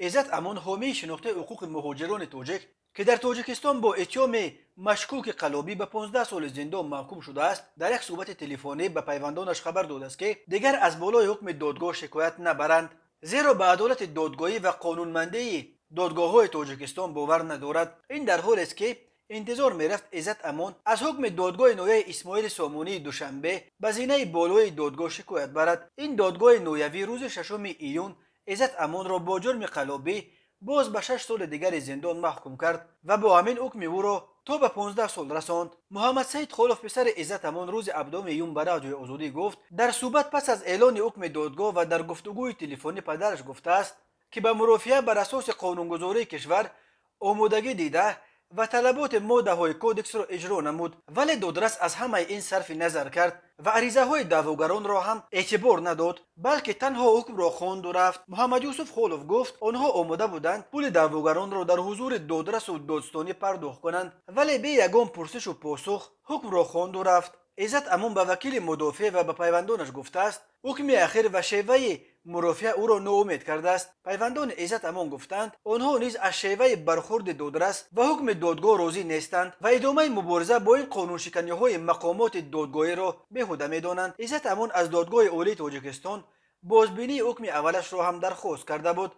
عزت امان حامی شناخته حقوق مهاجران تاجیک که در تاجیکستان با اتهام مشکوک قلابی به 15 سال زندان محکوم شده است، در یک صحبت تلفنی به پیوندانش خبر داده است که دیگر از بالای حکم دادگاه شکایت نبرند، زیرا به عدالت دادگاهی و قانونمندی دادگاه‌های تاجیکستان باور ندارد. این در حالی است که انتظار میرفت عزت امان از حکم دادگاه نویه اسماعیل سامونی دوشنبه به زینه بالای دادگاه شکایت برد. این دادگاه نویوی روز 6 ایون عزت امان را با جرم قلابی باز به 6 سال دیگر زندان محکوم کرد و با همین حکم او را تا به 15 سال رساند. محمد سعید خالف پسر عزت امان روز 7 ایون به رادیوی آزادی گفت در صحبت پس از اعلان حکم دادگاه و در گفتگوی تلفنی پدرش گفته است که به مرافعه بر اساس قانونگذاری کشور آمادگی دیده و طلبات ماده های کودکس را اجرا نمود، ولی دادرس از همه این صرف نظر کرد و عریضه های دعواگران را هم اعتبار نداد، بلکه تنها حکم را خواند و رفت. محمد یوسف خالف گفت آنها آماده بودند پول دعواگران را در حضور دادرس و دادستانی پرداخت کنند، ولی بی یگان پرسش و پاسخ حکم را خواند و رفت. عزت امان به وکیل مدافع و به پیوندانش گفته است حکم اخیر و شیوه مرافعه او را ناامید کرده است. پیوندان عزت امان گفتند آنها نیز از شیوه برخورد دادرس و حکم دادگاه راضی نیستند و ادامه مبارزه با این قانونشکنی‌های مقامات دادگاهی را بیهوده می‌دانند. عزت امان از دادگاه عالی تاجیکستان بازبینی حکم اولش را هم درخواست کرده بود،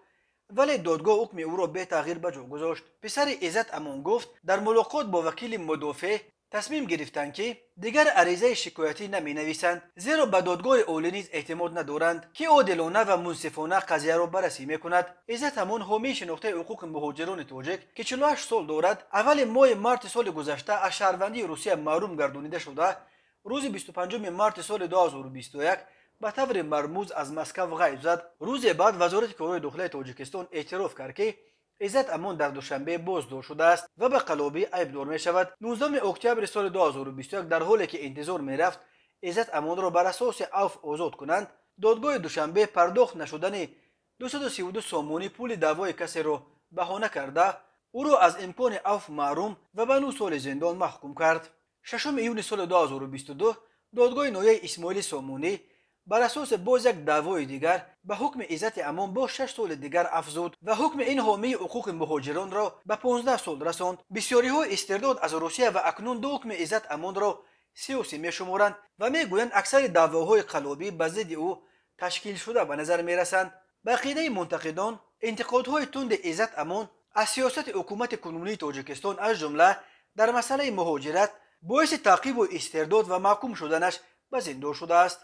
ولی دادگاه حکم او را به تغییر به جا گذاشت. پسر عزت امان گفت در ملاقات با وکیل مدافع تصمیم گرفتند که دیگر عریضه شکایتی نمی نویسند، زیرا به دادگاه عالی نیز اعتماد ندارند که عادلانه و منصفانه قضیه را بررسی میکند. عزت امان حامی شناخته حقوق مهاجران تاجیک که 48 سال دارد، اول ماه مارت سال گذشته از شهروندی روسیه محروم گردانیده شده، روز 25 مارت سال 2021 به طور مرموز از مسکو غیب زد. روز بعد وزارت کارهای داخلی تاجیکستان اعتراف کرد که عزت امان در دوشنبه بازداشت شده است و به قلابی عیبدار می شود. 19 اکتبر سال 2021 در حالی که انتظار می رفت عزت امان را بر اساس عفو آزاد کنند، دادگاه دوشنبه پرداخت نشدن 232 سامانی پول دعوای کسی را بهانه کرده او را از امکان عفو محروم و به 9 سال زندان محکوم کرد. 6 ایون سال 2022 دادگاه نویه اسماعیل سامونی بر اساس باز یک دعوای دیگر به حکم عزت امان با 6 سال دیگر افزود و حکم این حامی حقوق مهاجران را به 15 سال رساند. بسیاری ها استرداد از روسیه و اکنون دو حکم عزت امان را سیاسی می شمارند و می گویند اکثر دعواهای قلابی به ضد او تشکیل شده به نظر می رسند. به عقیده منتقدان انتقادهای تند عزت امان از سیاست حکومت کنونی تاجیکستان از جمله در مسئله مهاجرت باعث تعقیب و استرداد و محکوم شدنش به زندان شده است.